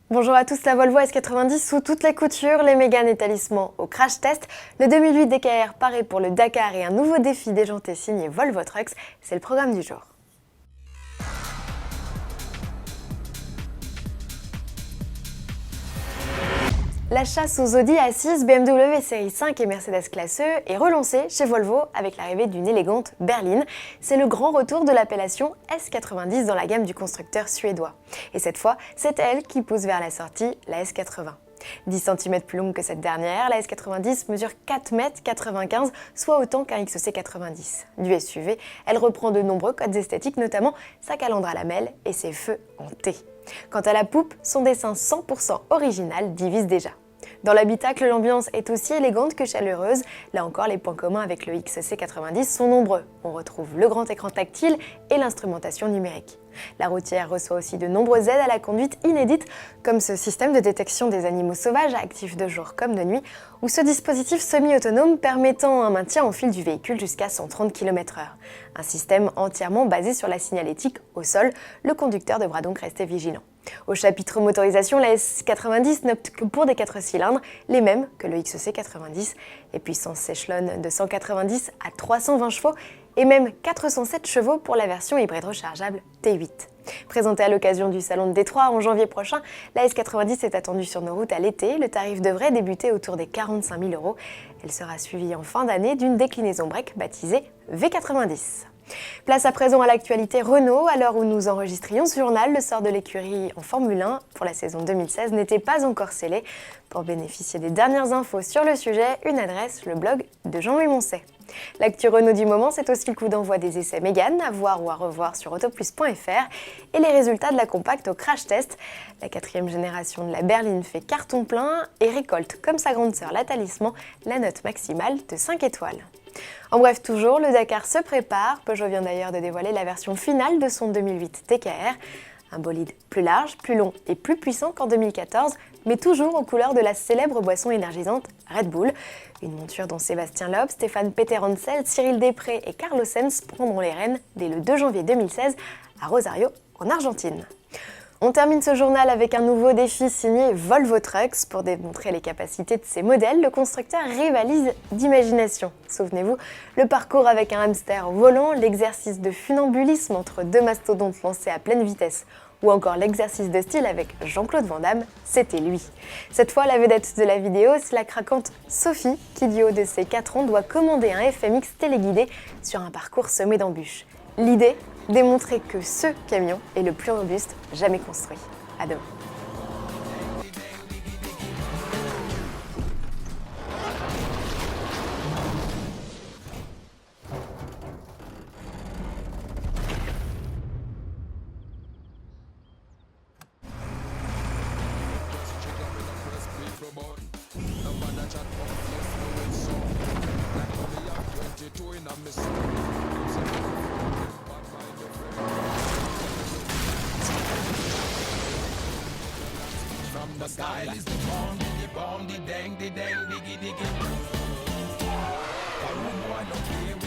Bonjour à tous, la Volvo S90 sous toutes les coutures, les Mégane et talismans au crash test. Le 2008 DKR paraît pour le Dakar et un nouveau défi déjanté signé Volvo Trucks, c'est le programme du jour. La chasse aux Audi A6, BMW Série 5 et Mercedes Classe E est relancée chez Volvo avec l'arrivée d'une élégante berline. C'est le grand retour de l'appellation S90 dans la gamme du constructeur suédois. Et cette fois, c'est elle qui pousse vers la sortie, la S80. 10 cm plus longue que cette dernière, la S90 mesure 4,95 m, soit autant qu'un XC90. Du SUV, elle reprend de nombreux codes esthétiques, notamment sa calandre à lamelles et ses feux en T. Quant à la poupe, son dessin 100% original divise déjà. Dans l'habitacle, l'ambiance est aussi élégante que chaleureuse. Là encore, les points communs avec le XC90 sont nombreux. On retrouve le grand écran tactile et l'instrumentation numérique. La routière reçoit aussi de nombreuses aides à la conduite inédites, comme ce système de détection des animaux sauvages actif de jour comme de nuit, ou ce dispositif semi-autonome permettant un maintien au fil du véhicule jusqu'à 130 km/h. Un système entièrement basé sur la signalétique au sol, le conducteur devra donc rester vigilant. Au chapitre motorisation, la S90 n'opte que pour des 4 cylindres, les mêmes que le XC90, et puissance s'échelonne de 190 à 320 chevaux, et même 407 chevaux pour la version hybride rechargeable T8. Présentée à l'occasion du salon de Détroit en janvier prochain, la S90 est attendue sur nos routes à l'été. Le tarif devrait débuter autour des 45 000 €. Elle sera suivie en fin d'année d'une déclinaison break baptisée V90. Place à présent à l'actualité Renault. À l'heure où nous enregistrions ce journal, le sort de l'écurie en Formule 1 pour la saison 2016 n'était pas encore scellé. Pour bénéficier des dernières infos sur le sujet, une adresse, le blog de Jean-Louis Moncey. L'actu Renault du moment, c'est aussi le coup d'envoi des essais Mégane, à voir ou à revoir sur autoplus.fr, et les résultats de la compacte au crash test. La 4e génération de la berline fait carton plein et récolte, comme sa grande sœur la talisman, la note maximale de 5 étoiles. En bref, toujours, le Dakar se prépare. Peugeot vient d'ailleurs de dévoiler la version finale de son 2008 DKR. Un bolide plus large, plus long et plus puissant qu'en 2014, mais toujours aux couleurs de la célèbre boisson énergisante Red Bull. Une monture dont Sébastien Loeb, Stéphane Peterhansel, Cyril Després et Carlos Sainz prendront les rênes dès le 2 janvier 2016 à Rosario, en Argentine. On termine ce journal avec un nouveau défi signé Volvo Trucks. Pour démontrer les capacités de ces modèles, le constructeur rivalise d'imagination. Souvenez-vous, le parcours avec un hamster au volant, l'exercice de funambulisme entre deux mastodontes lancés à pleine vitesse, ou encore l'exercice de style avec Jean-Claude Van Damme, c'était lui. Cette fois, la vedette de la vidéo, c'est la craquante Sophie, qui du haut de ses 4 ans doit commander un FMX téléguidé sur un parcours semé d'embûches. L'idée, démontrer que ce camion est le plus robuste jamais construit. À demain. The style is the bomb, the dang, the diggy, diggy. I don't know, I don't care.